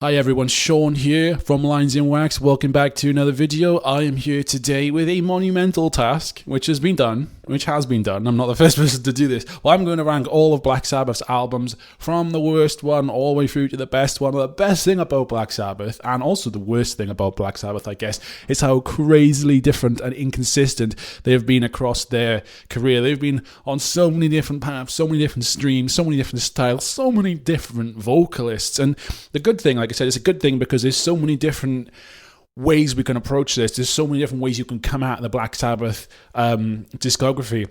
Hi everyone, Sean here from Lines in Wax. Welcome back to another video. I am here today with a monumental task, which has been done. I'm not the first person to do this. Well, I'm going to rank all of Black Sabbath's albums from the worst one all the way through to the best one. The best thing about Black Sabbath, and also the worst thing about Black Sabbath, I guess, is how crazily different and inconsistent they have been across their career. They've been on so many different paths, so many different streams, so many different styles, so many different vocalists. And the good thing, like I said, it's a good thing because there's so many different ways we can approach this. There's so many different ways you can come at the Black Sabbath discography.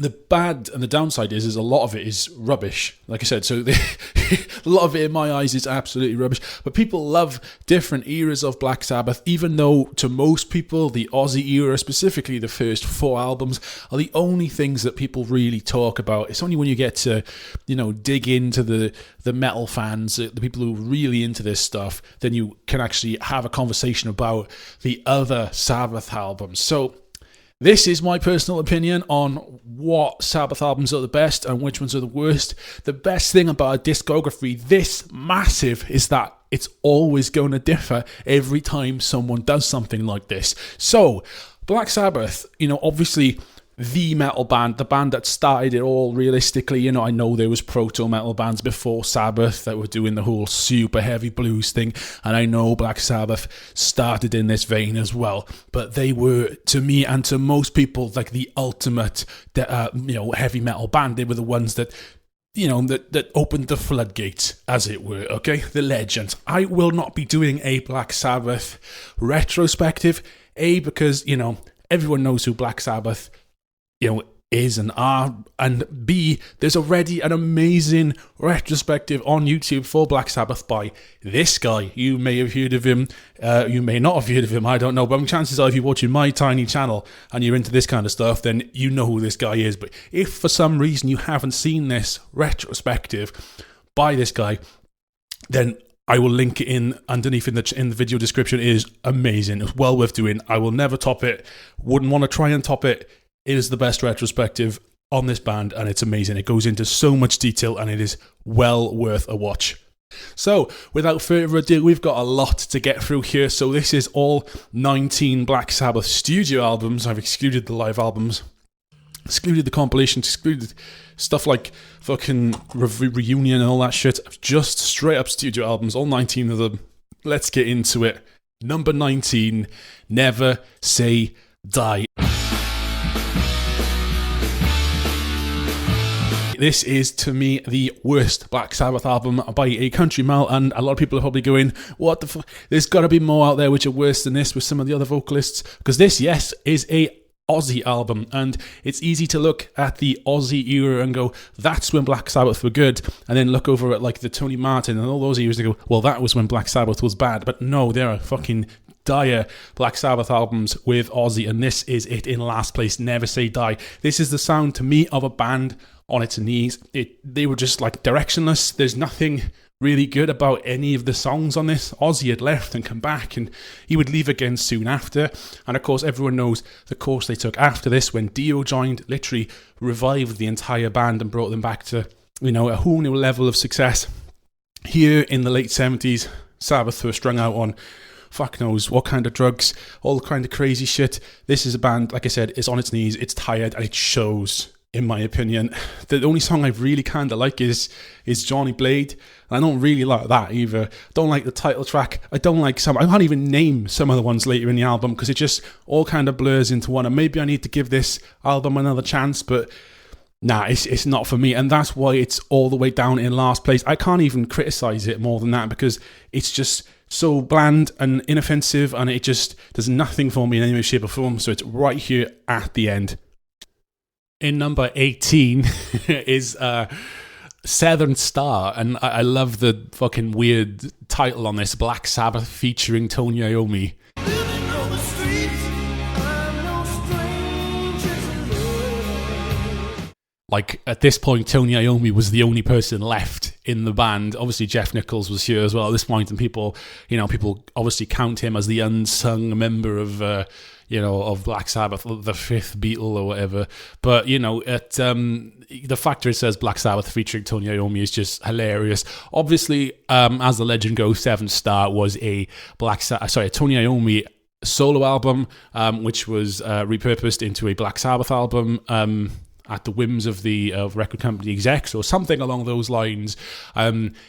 The bad and the downside is a lot of it is rubbish. Like I said, so a lot of it in my eyes is absolutely rubbish. But people love different eras of Black Sabbath, even though to most people, the Ozzy era, specifically the first 4 albums, are the only things that people really talk about. It's only when you get to, dig into the metal fans, the people who are really into this stuff, then you can actually have a conversation about the other Sabbath albums. So this is my personal opinion on what Sabbath albums are the best and which ones are the worst. The best thing about a discography this massive is that it's always going to differ every time someone does something like this. So, Black Sabbath, obviously the metal band, the band that started it all realistically. I know there was proto-metal bands before Sabbath that were doing the whole super heavy blues thing, and I know Black Sabbath started in this vein as well, but they were, to me and to most people, like the ultimate heavy metal band. They were the ones that that opened the floodgates, as it were, okay? The legends. I will not be doing a Black Sabbath retrospective, because, everyone knows who Black Sabbath is and are, and B, there's already an amazing retrospective on YouTube for Black Sabbath by this guy. You may have heard of him, you may not have heard of him, I don't know, but chances are if you're watching my tiny channel and you're into this kind of stuff, then you know who this guy is. But if for some reason you haven't seen this retrospective by this guy, then I will link it in underneath in the video description. It is amazing. It's well worth doing. I will never top it. Wouldn't want to try and top it. It is the best retrospective on this band, and it's amazing. It goes into so much detail, and it is well worth a watch. So, without further ado, we've got a lot to get through here. So this is all 19 Black Sabbath studio albums. I've excluded the live albums, excluded the compilations, excluded stuff like fucking Reunion and all that shit. Just straight up studio albums, all 19 of them. Let's get into it. Number 19, Never Say Die. This is, to me, the worst Black Sabbath album by a country mile, and a lot of people are probably going, what the fuck? There's got to be more out there which are worse than this with some of the other vocalists, because this, yes, is a Ozzy album, and it's easy to look at the Ozzy era and go, that's when Black Sabbath were good, and then look over at like the Tony Martin and all those eras and go, well, that was when Black Sabbath was bad. But no, there are fucking dire Black Sabbath albums with Ozzy, and this is it in last place. Never Say Die. This is the sound to me of a band on its knees. They were just like directionless. There's nothing really good about any of the songs on this. Ozzy had left and come back, and he would leave again soon after. And of course, everyone knows the course they took after this when Dio joined, literally revived the entire band and brought them back to, a whole new level of success. Here in the late 70s, Sabbath were strung out on fuck knows what kind of drugs, all kind of crazy shit. This is a band, like I said, it's on its knees, it's tired, and it shows, in my opinion. The only song I really kind of like is Johnny Blade. And I don't really like that either. I don't like the title track. I don't like some. I can't even name some of the ones later in the album because it just all kind of blurs into one. And maybe I need to give this album another chance, but nah, it's not for me. And that's why it's all the way down in last place. I can't even criticize it more than that because it's just so bland and inoffensive, and it just does nothing for me in any way, shape or form. So it's right here at the end. In number 18 is Southern Star, and I love the fucking weird title on this, Black Sabbath featuring Tony Iommi. like at this point, Tony Iommi was the only person left in the band. Obviously, Jeff Nichols was here as well at this point, and people obviously count him as the unsung member of of Black Sabbath, the fifth Beatle or whatever. But the fact that it says Black Sabbath featuring Tony Iommi is just hilarious. Obviously, as the legend goes, Seventh Star was a Tony Iommi solo album, which was repurposed into a Black Sabbath album. At the whims of the record company execs or something along those lines.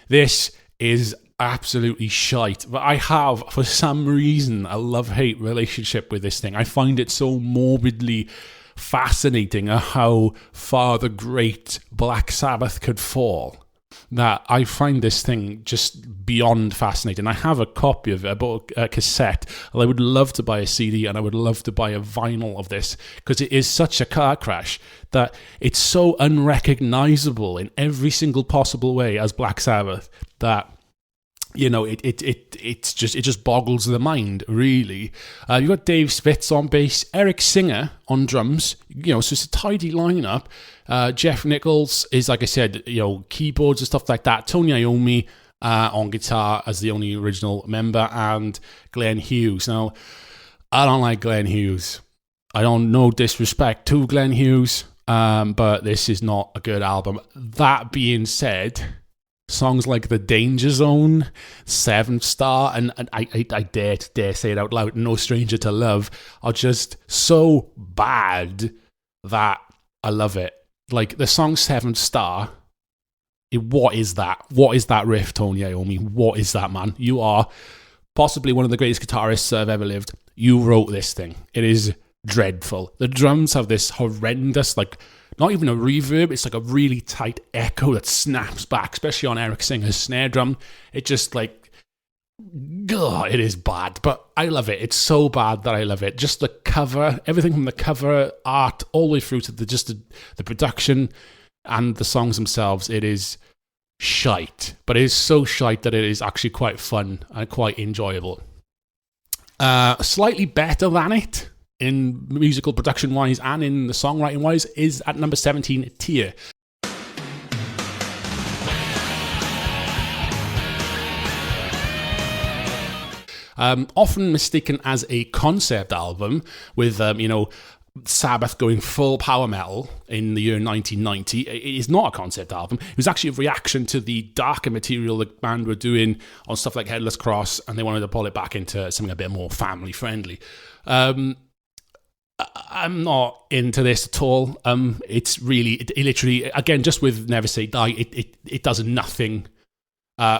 This is absolutely shite. But I have, for some reason, a love-hate relationship with this thing. I find it so morbidly fascinating at how far the great Black Sabbath could fall, that I find this thing just beyond fascinating. I have a copy of it, I bought a cassette, and I would love to buy a CD, and I would love to buy a vinyl of this, because it is such a car crash that it's so unrecognizable in every single possible way as Black Sabbath that it just boggles the mind, really. You've got Dave Spitz on bass, Eric Singer on drums, so it's a tidy lineup. Jeff Nichols is, like I said, keyboards and stuff like that. Tony Iommi on guitar as the only original member, and Glenn Hughes. Now, I don't like Glenn Hughes. I don't know disrespect to Glenn Hughes, but this is not a good album. That being said, songs like The Danger Zone, Seventh Star, and I dare say it out loud, No Stranger to Love, are just so bad that I love it. Like, the song Seventh Star, what is that? What is that riff, Tony Iommi? What is that, man? You are possibly one of the greatest guitarists I've ever lived. You wrote this thing. It is dreadful. The drums have this horrendous, not even a reverb, it's like a really tight echo that snaps back, especially on Eric Singer's snare drum. It just it is bad, but I love it. It's so bad that I love it. Just the cover, everything from the cover art all the way through to the production and the songs themselves, it is shite. But it is so shite that it is actually quite fun and quite enjoyable. Slightly better than it, in musical production-wise and in the songwriting-wise, is at number 17, Tear. Often mistaken as a concept album with, Sabbath going full power metal in the year 1990. It is not a concept album. It was actually a reaction to the darker material the band were doing on stuff like Headless Cross, and they wanted to pull it back into something a bit more family-friendly. I'm not into this at all. It's really, it literally, again, just with Never Say Die, it does nothing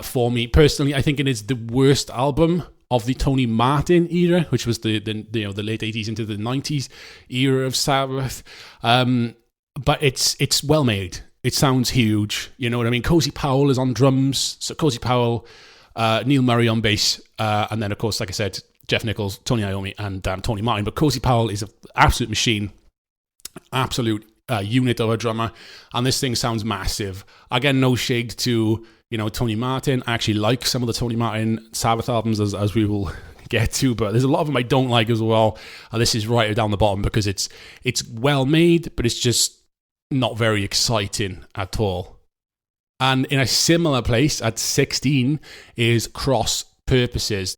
for me. Personally, I think it is the worst album of the Tony Martin era, which was the late 80s into the 90s era of Sabbath. But it's well made. It sounds huge. You know what I mean? Cozy Powell is on drums. So Cozy Powell, Neil Murray on bass, and then, of course, like I said, Jeff Nichols, Tony Iommi, and Tony Martin. But Cozy Powell is an absolute machine, absolute unit of a drummer, and this thing sounds massive. Again, no shade to Tony Martin. I actually like some of the Tony Martin Sabbath albums, as we will get to, but there's a lot of them I don't like as well. And this is right down the bottom because it's well made, but it's just not very exciting at all. And in a similar place at 16 is Cross Purposes.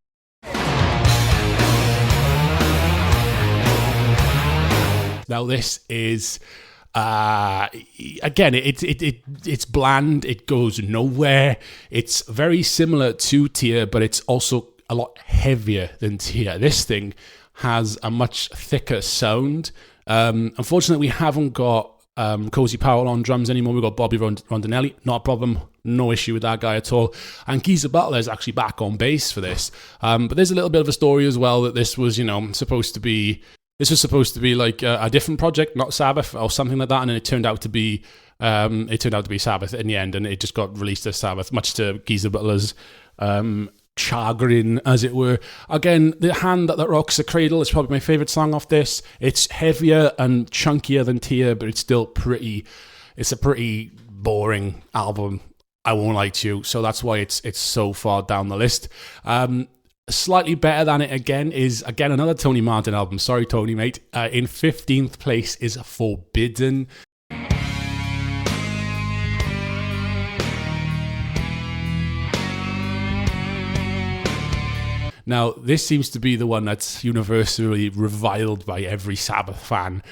Now this is again, it's bland. It goes nowhere. It's very similar to Tear, but it's also a lot heavier than Tear. This thing has a much thicker sound. Unfortunately, we haven't got Cozy Powell on drums anymore. We've got Bobby Rondinelli. Not a problem. No issue with that guy at all. And Geezer Butler is actually back on bass for this. But there's a little bit of a story as well that this was, supposed to be. This was supposed to be like a different project, not Sabbath or something like that, and then it turned out to be Sabbath in the end, and it just got released as Sabbath, much to Geezer Butler's chagrin, as it were. Again, The Hand That Rocks the Cradle is probably my favourite song off this. It's heavier and chunkier than Tear, but it's still it's a pretty boring album, I won't lie to you, so that's why it's so far down the list. Slightly better than it is another Tony Martin album. Sorry, Tony, mate. In 15th place is Forbidden. Now, this seems to be the one that's universally reviled by every Sabbath fan.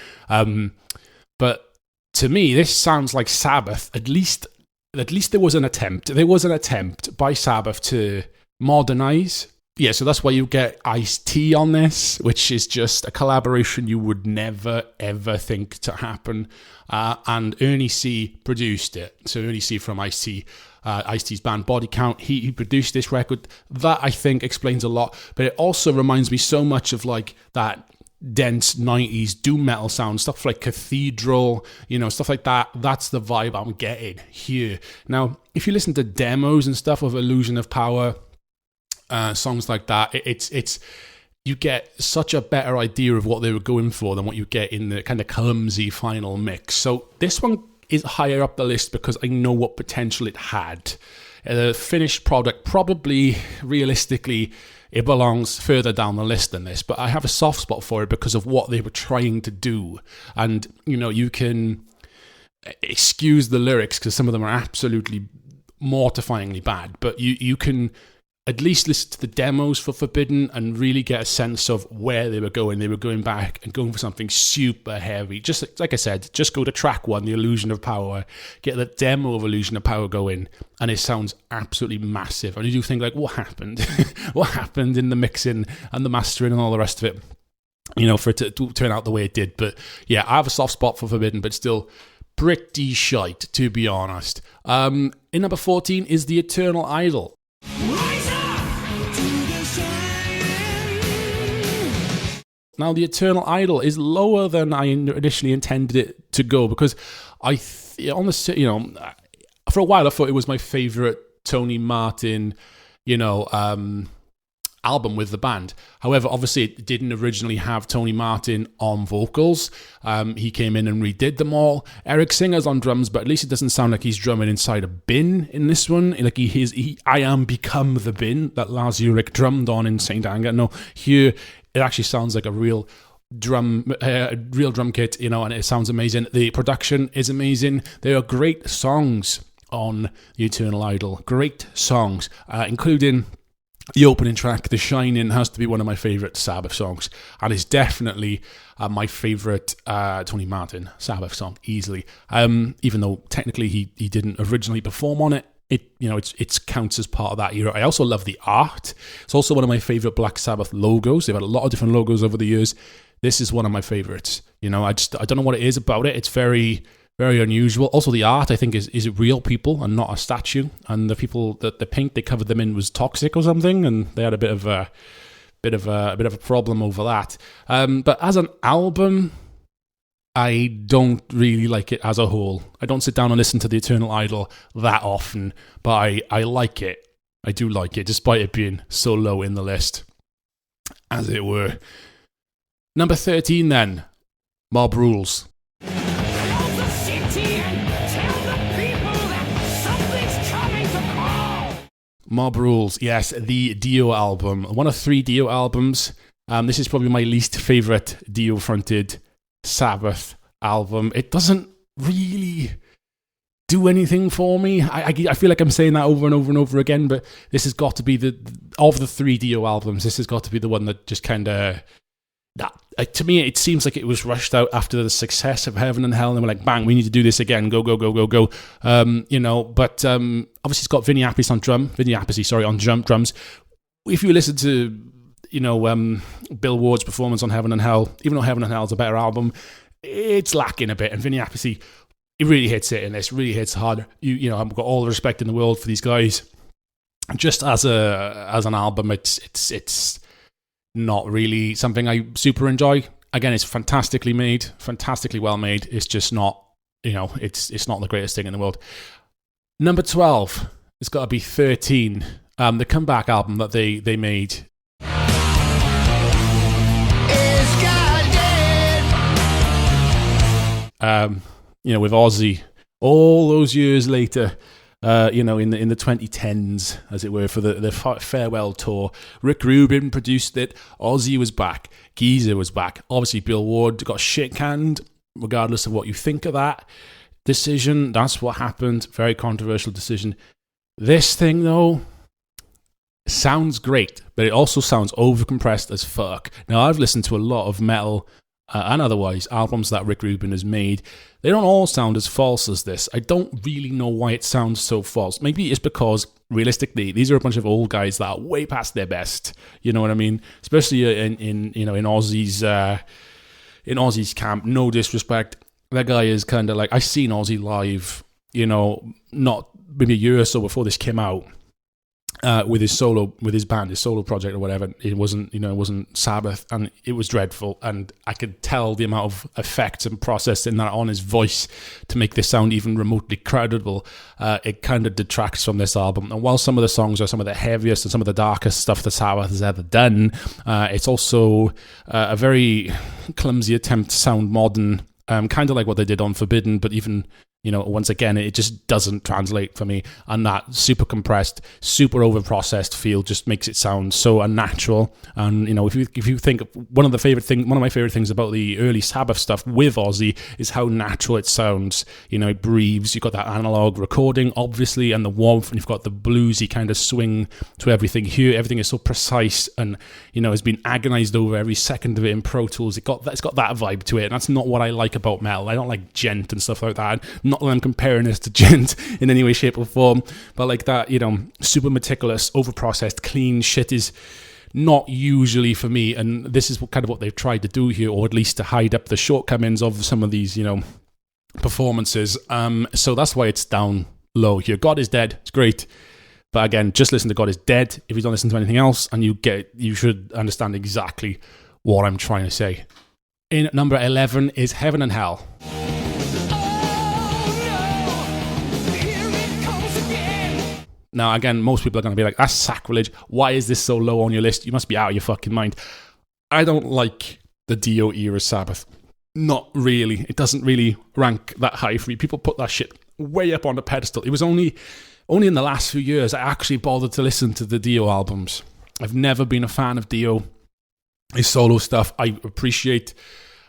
But to me, this sounds like Sabbath. At least there was an attempt. There was an attempt by Sabbath to modernize. Yeah, so that's why you get Ice-T on this, which is just a collaboration you would never, ever think to happen. And Ernie C. produced it. So Ernie C. from Ice-T, Ice-T's band Body Count, he produced this record. That, I think, explains a lot. But it also reminds me so much of like that dense 90s doom metal sound, stuff like Cathedral, stuff like that. That's the vibe I'm getting here. Now, if you listen to demos and stuff of Illusion of Power, songs like that, it's you get such a better idea of what they were going for than what you get in the kind of clumsy final mix. So this one is higher up the list because I know what potential it had. The finished product, probably realistically, it belongs further down the list than this, but I have a soft spot for it because of what they were trying to do. And you can excuse the lyrics because some of them are absolutely mortifyingly bad, but you can at least listen to the demos for Forbidden and really get a sense of where they were going. They were going back and going for something super heavy. Just like I said, just go to track 1, The Illusion of Power, get the demo of Illusion of Power going, and it sounds absolutely massive. And you do think, like, what happened? What happened in the mixing and the mastering and all the rest of it, for it to turn out the way it did. But yeah, I have a soft spot for Forbidden, but still pretty shite, to be honest. In number 14 is The Eternal Idol. Now, The Eternal Idol is lower than I initially intended it to go because for a while I thought it was my favorite Tony Martin, album with the band. However, obviously it didn't originally have Tony Martin on vocals. He came in and redid them all. Eric Singer's on drums, but at least it doesn't sound like he's drumming inside a bin in this one. Like I Am Become the Bin that Lars Ulrich drummed on in Saint Anger. No, here it actually sounds like a real drum kit, and it sounds amazing. The production is amazing. There are great songs on The Eternal Idol. Great songs, including the opening track, The Shining, has to be one of my favourite Sabbath songs, and it's definitely my favourite Tony Martin Sabbath song, easily. Even though technically he didn't originally perform on it, it counts as part of that era. I also love the art. It's also one of my favourite Black Sabbath logos. They've had a lot of different logos over the years. This is one of my favourites. I don't know what it is about it. It's very, very unusual. Also, the art, I think, is real people and not a statue. And the people that the paint they covered them in was toxic or something, and they had a bit of a problem over that. But as an album, I don't really like it as a whole. I don't sit down and listen to The Eternal Idol that often, but I like it. I do like it, despite it being so low in the list, as it were. Number 13 then, Mob Rules. Mob Rules, yes, the Dio album. One of 3 Dio albums. This is probably my least favourite Dio-fronted Sabbath album. It doesn't really do anything for me. I feel like I'm saying that over and over and over again, but this has got to be of the 3 Dio albums, this has got to be the one that just kind of... to me, it seems like it was rushed out after the success of Heaven and Hell, and they were like, bang, we need to do this again, go. But obviously it's got Vinny Appice on drums. If you listen to Bill Ward's performance on Heaven and Hell, even though Heaven and Hell is a better album, it's lacking a bit, and Vinny Appice, he really hits it in this, really hits hard. I've got all the respect in the world for these guys. Just as an album, it's not really something I super enjoy. Again, it's fantastically made, fantastically well made. It's just not, it's not the greatest thing in the world. Number 12, it's got to be 13, the comeback album that they made. With Ozzy, all those years later, in the 2010s, as it were, for the farewell tour. Rick Rubin produced it. Ozzy was back. Geezer was back. Obviously, Bill Ward got shit-canned, regardless of what you think of that decision. That's what happened. Very controversial decision. This thing, though, sounds great, but it also sounds overcompressed as fuck. Now, I've listened to a lot of metal and otherwise albums that Rick Rubin has made. They don't all sound as false as this. I don't really know why it sounds so false. Maybe it's because, realistically, these are a bunch of old guys that are way past their best. You know what I mean? Especially in Ozzy's camp. No disrespect, that guy is kind of like, I seen Ozzy live, not maybe a year or so before this came out. With his band, his solo project or whatever. It wasn't Sabbath, and it was dreadful, and I could tell the amount of effects and processing that on his voice to make this sound even remotely credible. It kind of detracts from this album, and while some of the songs are some of the heaviest and some of the darkest stuff that Sabbath has ever done, it's also a very clumsy attempt to sound modern, kind of like what they did on Forbidden, but even once again, it just doesn't translate for me. And that super compressed, super over-processed feel just makes it sound so unnatural. And, if you think one of my favorite things about the early Sabbath stuff with Ozzy is how natural it sounds. It breathes. You've got that analog recording, obviously, and the warmth, and you've got the bluesy kind of swing to everything here. Everything is so precise and, has been agonized over every second of it in Pro Tools. It's got that vibe to it. And that's not what I like about metal. I don't like djent and stuff like that. Not that I'm comparing this to djent in any way, shape, or form, but like that, super meticulous, overprocessed, clean shit is not usually for me, and this is kind of what they've tried to do here, or at least to hide up the shortcomings of some of these, performances. So that's why it's down low here. God is Dead, it's great, but again, just listen to God is Dead. If you don't listen to anything else, and you should understand exactly what I'm trying to say. In number 11 is Heaven and Hell. Now, again, most people are going to be like, that's sacrilege. Why is this so low on your list? You must be out of your fucking mind. I don't like the Dio era Sabbath. Not really. It doesn't really rank that high for me. People put that shit way up on the pedestal. It was only in the last few years I actually bothered to listen to the Dio albums. I've never been a fan of Dio. His solo stuff, I appreciate,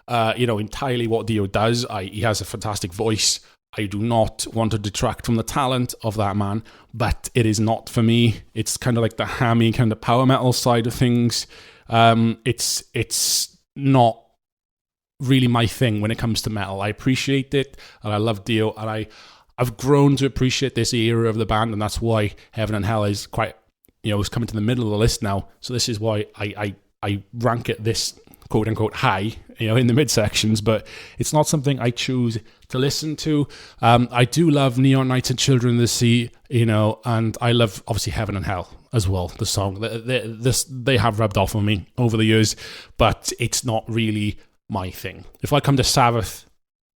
entirely what Dio does. He has a fantastic voice. I do not want to detract from the talent of that man, but it is not for me. It's kind of like the hammy kind of power metal side of things. It's not really my thing when it comes to metal. I appreciate it, and I love Dio, and I've grown to appreciate this era of the band, and that's why Heaven and Hell is quite, is coming to the middle of the list now. So this is why I rank it this quote-unquote high, in the midsections, but it's not something I choose to listen to. I do love Neon Nights and Children of the Sea, and I love, obviously, Heaven and Hell as well, the song. They have rubbed off on me over the years, but it's not really my thing. If I come to Sabbath,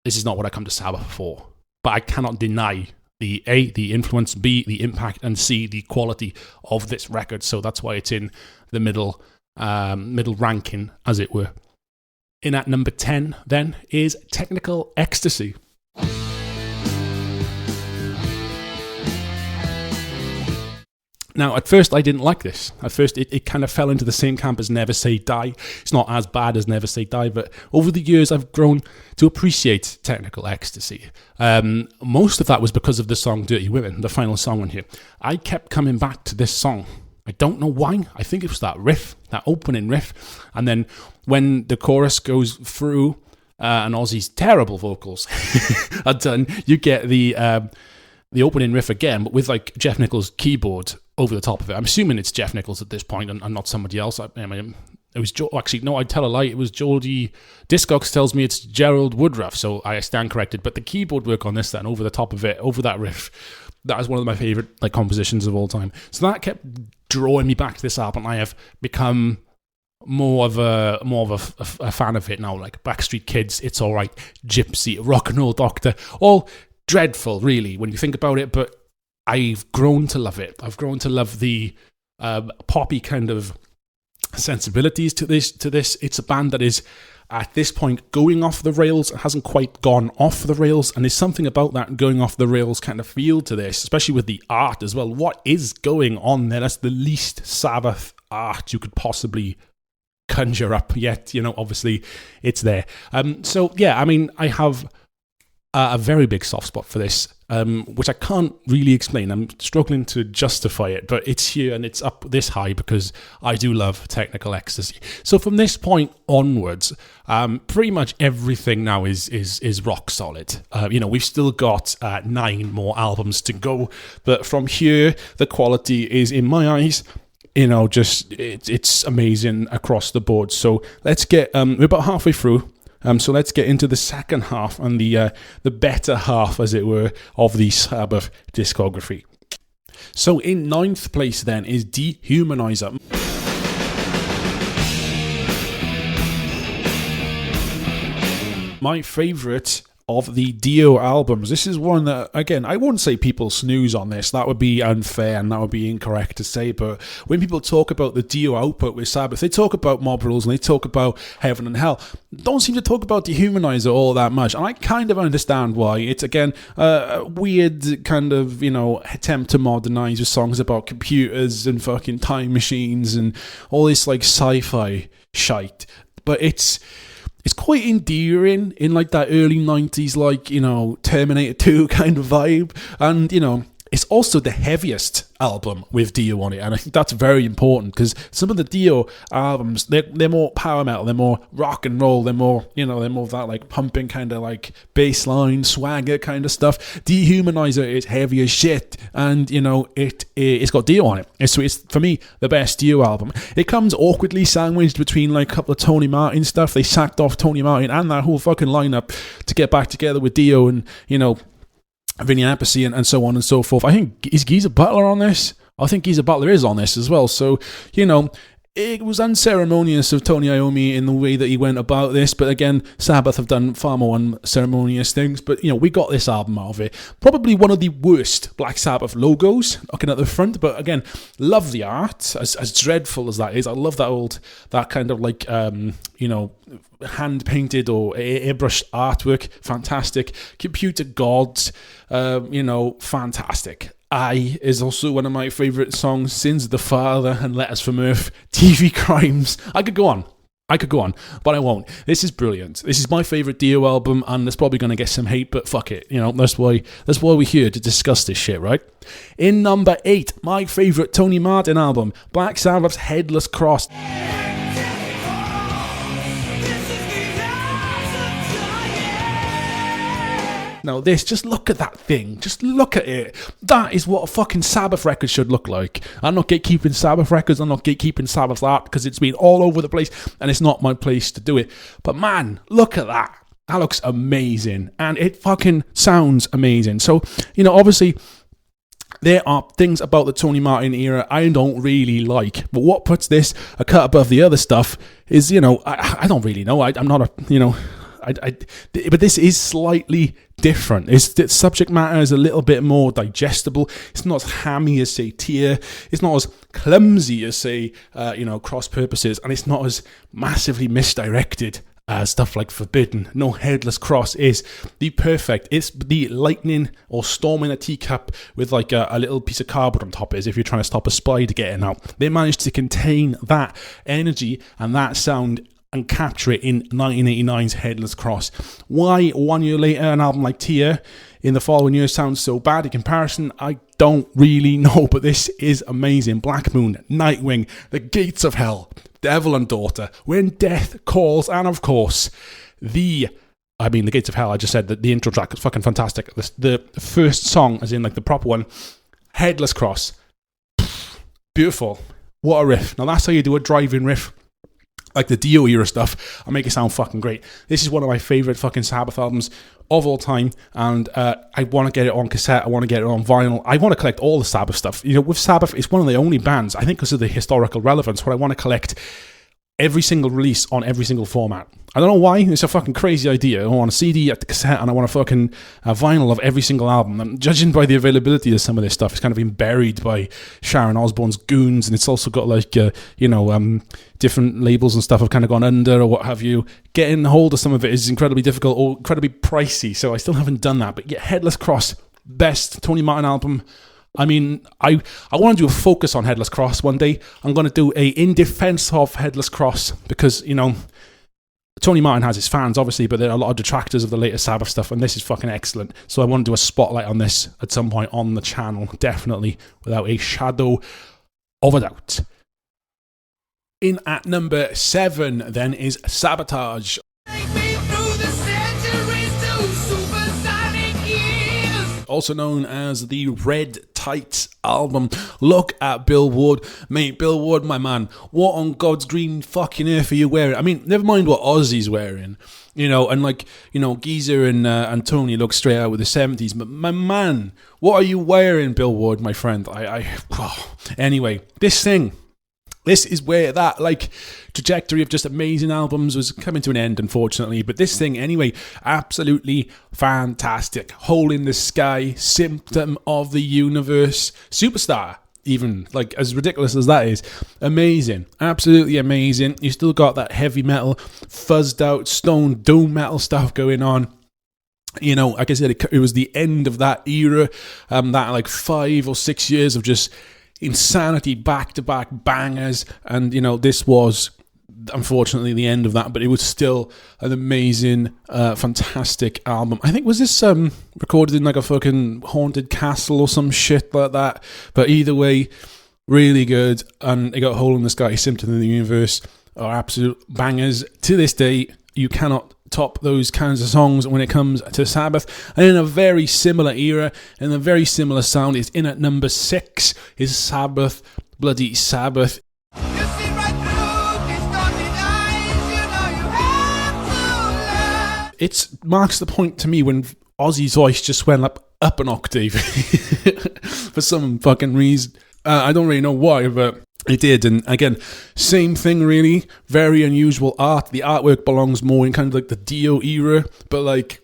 this is not what I come to Sabbath for, but I cannot deny the influence, B, the impact, and C, the quality of this record, so that's why it's in the middle ranking, as it were. In at number 10, then, is Technical Ecstasy. Now, at first, I didn't like this. At first, it kind of fell into the same camp as Never Say Die. It's not as bad as Never Say Die, but over the years, I've grown to appreciate Technical Ecstasy. Most of that was because of the song Dirty Women, the final song on here. I kept coming back to this song. I don't know why. I think it was that riff, that opening riff. And then when the chorus goes through and Ozzy's terrible vocals are done, you get the opening riff again, but with like Jeff Nichols' keyboard over the top of it. I'm assuming it's Jeff Nichols at this point and not somebody else. I mean, it was actually, no, I'd tell a lie. It was Geordie. Discogs tells me it's Gerald Woodruff, so I stand corrected. But the keyboard work on this then, over the top of it, over that riff, that is one of my favorite compositions of all time. So that kept drawing me back to this album. I have become more of a fan of it now. Like Backstreet Kids, It's Alright, Gypsy, Rock and Roll Doctor, all dreadful, really, when you think about it. But I've grown to love it. I've grown to love the poppy kind of sensibilities to this. It's a band that is, at this point, going off the rails. It hasn't quite gone off the rails, and there's something about that going off the rails kind of feel to this, especially with the art as well. What is going on there? That's the least Sabbath art you could possibly conjure up, yet, obviously it's there. So yeah, I mean, I have a very big soft spot for this which I can't really explain. I'm struggling to justify it, but it's here and it's up this high because I do love Technical Ecstasy. So from this point onwards, pretty much everything now is rock solid. We've still got 9 more albums to go, but from here, the quality is, in my eyes, it's amazing across the board. So let's get, we're about halfway through. So let's get into the second half and the better half, as it were, of the Sabbath discography. So in 9th place then is Dehumanizer. My favourite of the Dio albums. This is one that, again, I wouldn't say people snooze on this. That would be unfair and that would be incorrect to say. But when people talk about the Dio output with Sabbath, they talk about Mob Rules and they talk about Heaven and Hell. Don't seem to talk about Dehumanizer all that much. And I kind of understand why. It's, again, a weird kind of, attempt to modernize with songs about computers and fucking time machines and all this, like, sci-fi shite. But it's quite endearing in like that early 90s, like, Terminator 2 kind of vibe. And, it's also the heaviest album with Dio on it. And I think that's very important because some of the Dio albums, they're more power metal, they're more rock and roll, they're more of that like pumping kind of like bass line, swagger kind of stuff. Dehumanizer is heavy as shit. And, it's got Dio on it. It's for me, the best Dio album. It comes awkwardly sandwiched between like a couple of Tony Martin stuff. They sacked off Tony Martin and that whole fucking lineup to get back together with Dio and, Vinny Appice and so on and so forth. I think, is Geezer Butler on this? I think Geezer Butler is on this as well. So, it was unceremonious of Tony Iommi in the way that he went about this. But again, Sabbath have done far more unceremonious things. But, we got this album out of it. Probably one of the worst Black Sabbath logos, looking at the front. But again, love the art, as dreadful as that is. I love that kind of like, hand-painted or airbrushed artwork. Fantastic. Computer gods, fantastic. I is also one of my favourite songs, Sins of the Father and Letters from Earth, TV Crimes. I could go on, but I won't. This is brilliant. This is my favourite Dio album, and it's probably going to get some hate, but fuck it. That's why we're here to discuss this shit, right? In number 8, my favourite Tony Martin album, Black Sabbath's Headless Cross. Now just look at that thing. Just look at it. That is what a fucking Sabbath record should look like. I'm not gatekeeping Sabbath records. I'm not gatekeeping Sabbath art because it's been all over the place and it's not my place to do it. But man, look at that. That looks amazing. And it fucking sounds amazing. So, obviously, there are things about the Tony Martin era I don't really like. But what puts this a cut above the other stuff is, I don't really know. I'm not a, but this is slightly different. The subject matter is a little bit more digestible. It's not as hammy as, say, Tear. It's not as clumsy as, say, Cross Purposes. And it's not as massively misdirected as stuff like Forbidden. No, Headless Cross is the perfect. It's the lightning or storm in a teacup with like a little piece of cardboard on top is if you're trying to stop a spider getting out. They managed to contain that energy and that sound and capture it in 1989's Headless Cross. Why 1 year later an album like Tear in the following year sounds so bad in comparison, I don't really know, but this is amazing. Black Moon, Nightwing, The Gates of Hell, Devil and Daughter, When Death Calls, and of course, The Gates of Hell, I just said that the intro track is fucking fantastic. The first song, as in like the proper one, Headless Cross. Beautiful. What a riff. Now that's how you do a drive-in riff. Like the Dio era stuff, I make it sound fucking great. This is one of my favourite fucking Sabbath albums of all time, and I want to get it on cassette, I want to get it on vinyl, I want to collect all the Sabbath stuff. With Sabbath, it's one of the only bands, I think because of the historical relevance, where I want to collect every single release on every single format. I don't know why, it's a fucking crazy idea. I want a CD, a cassette, and I want a fucking vinyl of every single album. And judging by the availability of some of this stuff, it's kind of been buried by Sharon Osbourne's goons, and it's also got like, different labels and stuff have kind of gone under or what have you. Getting hold of some of it is incredibly difficult or incredibly pricey, so I still haven't done that. But yeah, Headless Cross, best Tony Martin album. I mean, I want to do a focus on Headless Cross one day. I'm going to do a in defense of Headless Cross because, Tony Martin has his fans, obviously, but there are a lot of detractors of the later Sabbath stuff, and this is fucking excellent. So I want to do a spotlight on this at some point on the channel, definitely, without a shadow of a doubt. In at number 7, then, is Sabotage. Also known as the Red Tights album. Look at Bill Ward. Mate, Bill Ward, my man, what on God's green fucking earth are you wearing? I mean, never mind what Ozzy's wearing, you know, and like, you know, Geezer and Tony look straight out with the 70s, but my man, what are you wearing, Bill Ward, my friend? Anyway, this is where that, like, trajectory of just amazing albums was coming to an end, unfortunately. But this thing, anyway, absolutely fantastic. Hole in the Sky, Symptom of the Universe, Superstar, even, like, as ridiculous as that is. Amazing. Absolutely amazing. You still got that heavy metal, fuzzed out, stone doom metal stuff going on. You know, like I said, it was the end of that era, that, like, 5 or 6 years of just insanity, back-to-back bangers, and, you know, this was unfortunately the end of that, but it was still an amazing, fantastic album. I think, was this recorded in like a fucking haunted castle or some shit like that? But either way, really good. And it got Hole in the Sky, Symptom of the Universe are absolute bangers. To this day, you cannot top those kinds of songs when it comes to Sabbath. And in a very similar era, in a very similar sound, it's in at number 6 is Sabbath, Bloody Sabbath. It marks the point to me when Ozzy's voice just went up an octave for some fucking reason. I don't really know why, but it did. And again, same thing really. Very unusual art. The artwork belongs more in kind of like the Dio era, but like,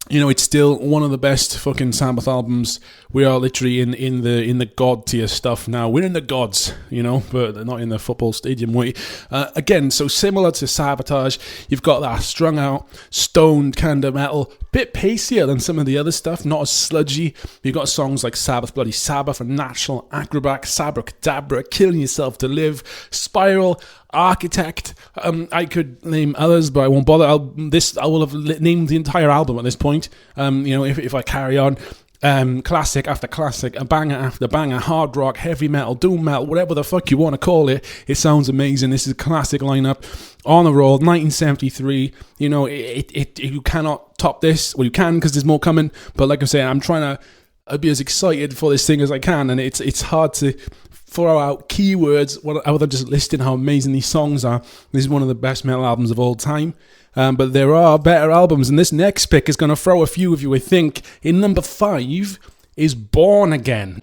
you know, it's still one of the best fucking Sabbath albums. We are literally in the god tier stuff now. We're in the gods, you know, but not in the football stadium way. Again, so similar to Sabotage, you've got that strung out, stoned kind of metal, bit pacier than some of the other stuff, not as sludgy. You've got songs like Sabbath, Bloody Sabbath, and National Acrobat, Sabracadabra, Killing Yourself to Live, Spiral, Architect. I could name others, but I won't bother. I will have named the entire album at this point. You know, if I carry on. Classic after classic, a banger after banger, hard rock, heavy metal, doom metal, whatever the fuck you want to call it. It sounds amazing. This is a classic lineup on the roll. 1973. You know, you cannot top this. Well, you can because there's more coming. But like I'm saying, I'm trying to be as excited for this thing as I can, and it's hard to throw out keywords other than just listing how amazing these songs are. This is one of the best metal albums of all time. But there are better albums, and this next pick is going to throw a few of you, I think. In number 5 is Born Again.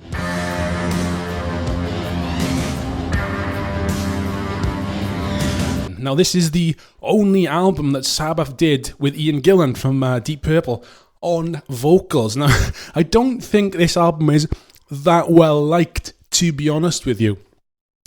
Now, this is the only album that Sabbath did with Ian Gillan from Deep Purple on vocals. Now, I don't think this album is that well liked, to be honest with you.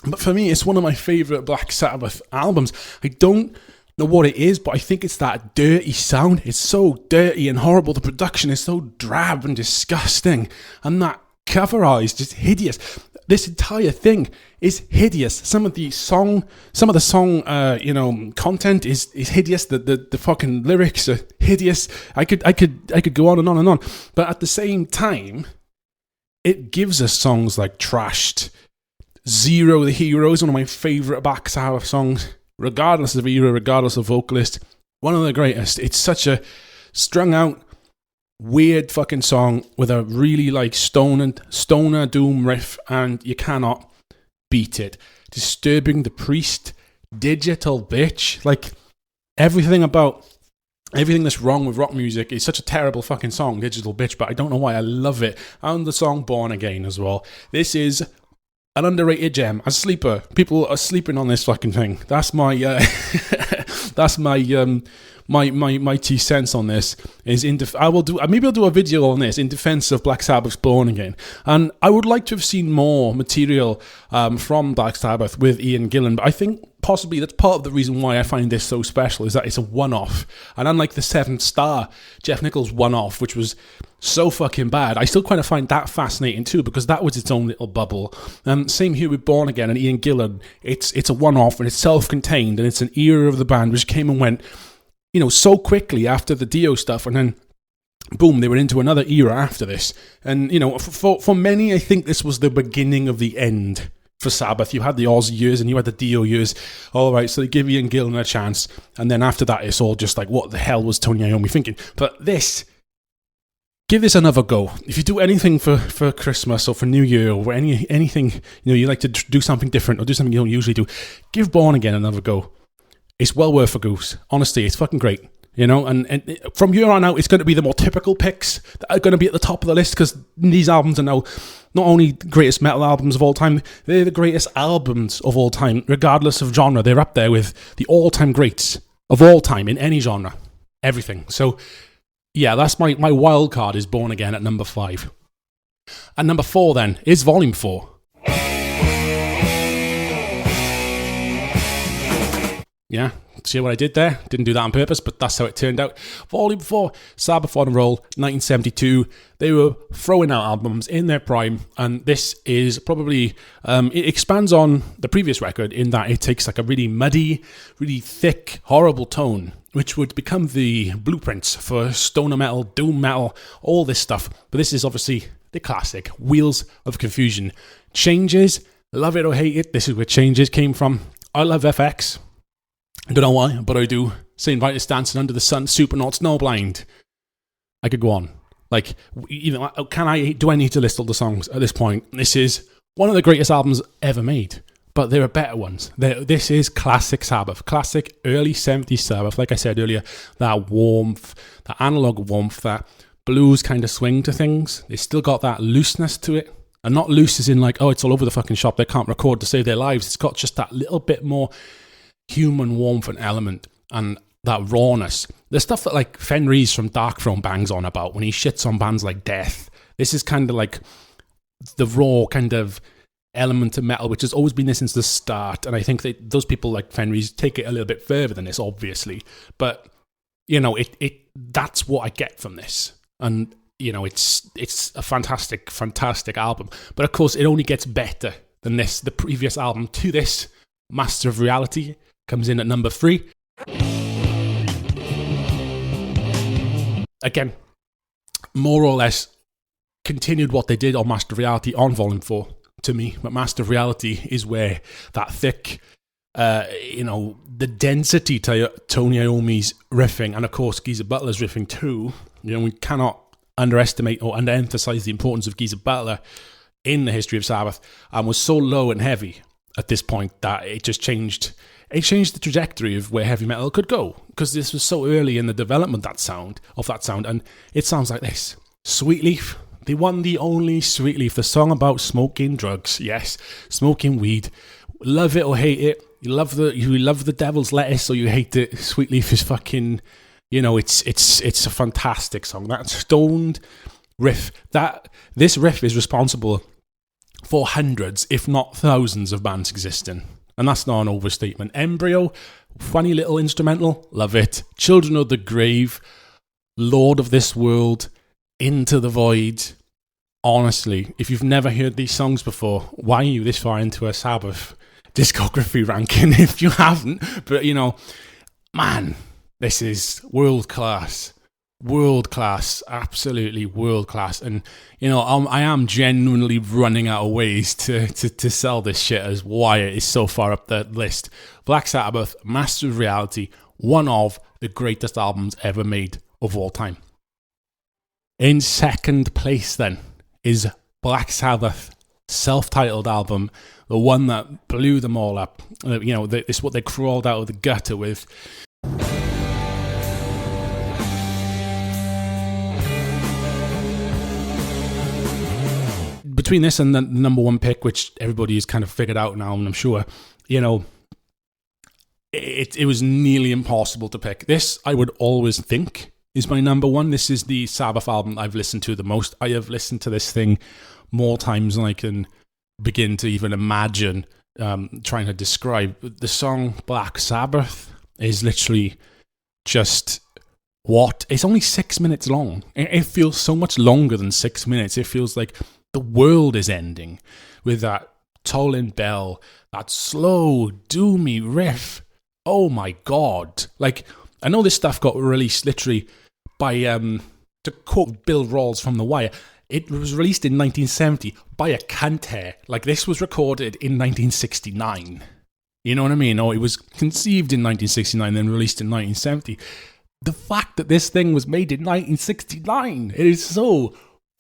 But for me, it's one of my favourite Black Sabbath albums. I don't know what it is, but I think it's that dirty sound. It's so dirty and horrible. The production is so drab and disgusting, and that cover art is just hideous. This entire thing is hideous. Some of the song, you know, content is hideous. The fucking lyrics are hideous. I could go on and on and on. But at the same time, it gives us songs like Trashed, Zero the Hero is one of my favourite Black Sabbath songs. Regardless of era, regardless of vocalist, one of the greatest. It's such a strung out, weird fucking song with a really like stoner doom riff, and you cannot beat it. Disturbing the Priest, Digital Bitch, like everything that's wrong with rock music is such a terrible fucking song, Digital Bitch, but I don't know why I love it. And the song Born Again as well. This is an underrated gem, a sleeper. People are sleeping on this fucking thing. That's my my 2 cents on this. I'll do a video on this in defense of Black Sabbath's Born Again. And I would like to have seen more material from Black Sabbath with Ian Gillan, but I think possibly that's part of the reason why I find this so special, is that it's a one-off. And unlike the Seventh Star, Jeff Nichols' one-off, which was so fucking bad, I still kind of find that fascinating too, because that was its own little bubble. Same here with Born Again and Ian Gillan. It's a one-off, and it's self-contained, and it's an era of the band which came and went so quickly after the Dio stuff, and then boom, they were into another era after this. And, for many, I think this was the beginning of the end for Sabbath. You had the Ozzy years and you had the Dio years. All right, so they give Ian Gillan a chance. And then after that, it's all just like, what the hell was Tony Iommi thinking? But give this another go. If you do anything for Christmas or for New Year or anything, you like to do something different or do something you don't usually do, give Born Again another go. It's well worth a goose. Honestly, it's fucking great. And from here on out, it's going to be the more typical picks that are going to be at the top of the list, because these albums are now not only the greatest metal albums of all time, they're the greatest albums of all time, regardless of genre. They're up there with the all-time greats of all time in any genre. Everything. So, yeah, that's my wild card is Born Again at number 5. And number 4 then is Volume 4. Yeah, see what I did there? Didn't do that on purpose, but that's how it turned out. Volume 4, Sabbath on a Roll, 1972. They were throwing out albums in their prime, and this is probably, it expands on the previous record in that it takes like a really muddy, really thick, horrible tone, which would become the blueprints for stoner metal, doom metal, all this stuff. But this is obviously the classic, Wheels of Confusion. Changes, love it or hate it, this is where Changes came from. I love FX. I don't know why, but I do. St. Vitus Dancing Under the Sun, Supernauts, Snowblind. I could go on. Like, do I need to list all the songs at this point? This is one of the greatest albums ever made, but there are better ones. This is classic Sabbath, classic early 70s Sabbath. Like I said earlier, that warmth, that analog warmth, that blues kind of swing to things. They still got that looseness to it. And not loose as in like, oh, it's all over the fucking shop, they can't record to save their lives. It's got just that little bit more human warmth and element and that rawness. The stuff that like Fenriz from Dark Throne bangs on about when he shits on bands like Death. This is kind of like the raw kind of element of metal, which has always been there since the start. And I think that those people like Fenriz take it a little bit further than this, obviously. But, that's what I get from this. And, it's a fantastic, fantastic album. But of course, it only gets better than this. The previous album to this, Master of Reality, comes in at number 3. Again, more or less continued what they did on Master of Reality on Volume 4 to me. But Master of Reality is where that thick, the density to Tony Iommi's riffing, and of course Geezer Butler's riffing too. We cannot underestimate or underemphasize the importance of Geezer Butler in the history of Sabbath, and was so low and heavy at this point that it just changed. It changed the trajectory of where heavy metal could go, because this was so early in the development of that sound, and it sounds like this. Sweetleaf, the one, the only Sweetleaf, the song about smoking drugs. Yes, smoking weed. Love it or hate it. You love the devil's lettuce or you hate it. Sweetleaf is fucking, it's a fantastic song. That stoned riff, this riff is responsible for hundreds, if not thousands, of bands existing. And that's not an overstatement. Embryo, funny little instrumental, love it. Children of the Grave, Lord of This World, Into the Void. Honestly, if you've never heard these songs before, why are you this far into a Sabbath discography ranking if you haven't? But, man, this is world class. World class, absolutely world class. And I am genuinely running out of ways to sell this shit as why it is so far up the list. Black Sabbath, Master of Reality, one of the greatest albums ever made of all time. In second place then is Black Sabbath, self-titled album, the one that blew them all up. It's what they crawled out of the gutter with. Between this and the number 1 pick, which everybody has kind of figured out now, and I'm sure, it was nearly impossible to pick. This, I would always think, is my number 1. This is the Sabbath album I've listened to the most. I have listened to this thing more times than I can begin to even imagine trying to describe. The song Black Sabbath is literally just... It's only 6 minutes long. It feels so much longer than 6 minutes. It feels like the world is ending with that tolling bell, that slow, doomy riff. Oh my God. Like, I know this stuff got released literally by, to quote Bill Rawls from The Wire, it was released in 1970 by a cunt hair. Like, this was recorded in 1969. You know what I mean? Or it was conceived in 1969, then released in 1970. The fact that this thing was made in 1969, it is so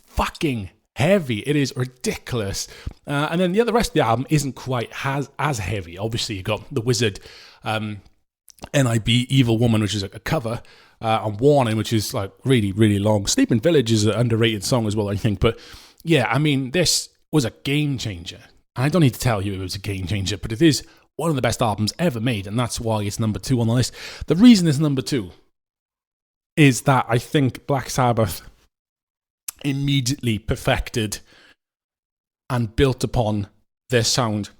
fucking heavy. It is ridiculous. And then the rest of the album isn't quite as heavy. Obviously, you got The Wizard, NIB, Evil Woman, which is a cover, and Warning, which is like really, really long. Sleeping Village is an underrated song as well, I think. But yeah, I mean, this was a game changer. I don't need to tell you it was a game changer, but it is one of the best albums ever made, and that's why it's number 2 on the list. The reason it's number 2 is that I think Black Sabbath immediately perfected and built upon their sound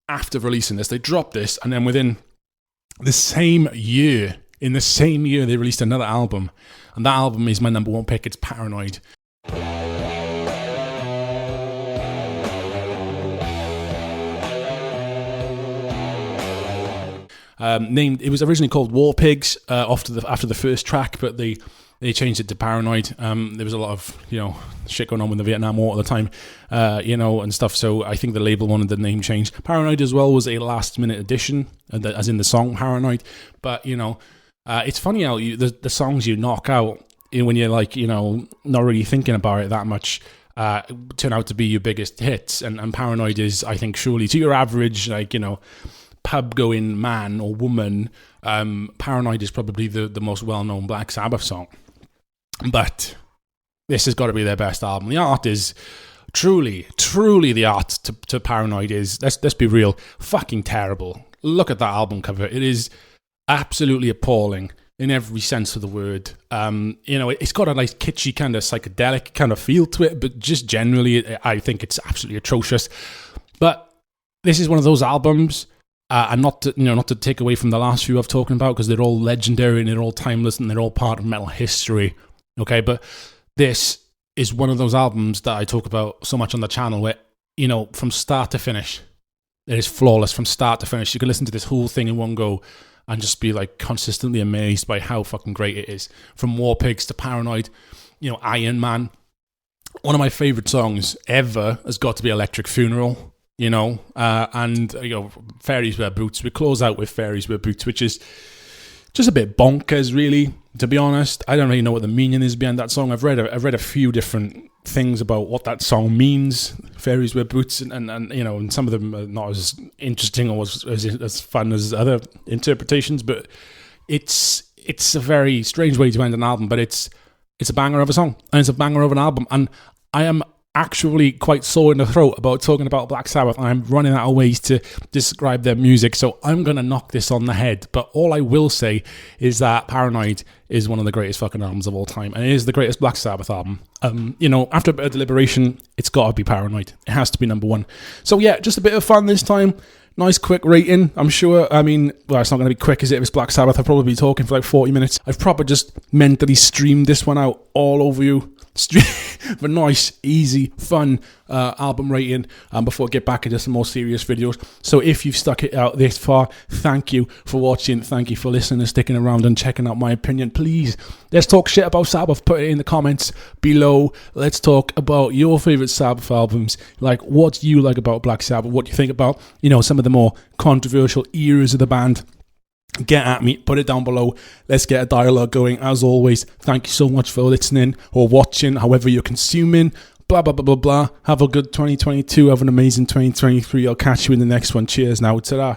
after releasing this. They dropped this, and then within the same year, they released another album, and that album is my number 1 pick. It's Paranoid. It was originally called War Pigs after the first track, but they changed it to Paranoid. There was a lot of shit going on with the Vietnam War at the time, and stuff. So I think the label wanted the name changed. Paranoid as well was a last minute addition, as in the song Paranoid. But it's funny how the songs you knock out when you're like not really thinking about it that much turn out to be your biggest hits. And Paranoid is, I think, surely to your average pub-going man or woman, Paranoid is probably the most well-known Black Sabbath song. But this has got to be their best album. The art is truly the art to Paranoid is, let's be real, fucking terrible. Look at that album cover. It is absolutely appalling in every sense of the word. It's got a nice kitschy kind of psychedelic kind of feel to it, but just generally, I think it's absolutely atrocious. But this is one of those albums. And not to take away from the last few I've talked about, because they're all legendary and they're all timeless and they're all part of metal history. Okay, but this is one of those albums that I talk about so much on the channel where, from start to finish, it is flawless from start to finish. You can listen to this whole thing in one go and just be like consistently amazed by how fucking great it is. From War Pigs to Paranoid, Iron Man. One of my favorite songs ever has got to be Electric Funeral. Fairies Wear Boots. We close out with Fairies Wear Boots, which is just a bit bonkers, really, to be honest. I don't really know what the meaning is behind that song. I've read a few different things about what that song means, Fairies Wear Boots, and some of them are not as interesting or as fun as other interpretations, but it's a very strange way to end an album, but it's a banger of a song, and it's a banger of an album, and I am actually quite sore in the throat about talking about Black Sabbath. I'm running out of ways to describe their music, so I'm going to knock this on the head. But all I will say is that Paranoid is one of the greatest fucking albums of all time, and it is the greatest Black Sabbath album. After a bit of deliberation, it's got to be Paranoid. It has to be number 1. So yeah, just a bit of fun this time. Nice quick rating, I'm sure. I mean, well, it's not going to be quick, is it? If it's Black Sabbath, I'll probably be talking for like 40 minutes. I've probably just mentally streamed this one out all over you. But nice, easy, fun album rating before I get back into some more serious videos. So if you've stuck it out this far, thank you for watching. Thank you for listening and sticking around and checking out my opinion. Please, let's talk shit about Sabbath. Put it in the comments below. Let's talk about your favourite Sabbath albums. Like, what do you like about Black Sabbath? What do you think about, some of the more controversial eras of the band? Get at me, put it down below. Let's get a dialogue going. As always, thank you so much for listening or watching, however you're consuming. Blah, blah, blah, blah, blah. Have a good 2022. Have an amazing 2023. I'll catch you in the next one. Cheers now. Ta-da.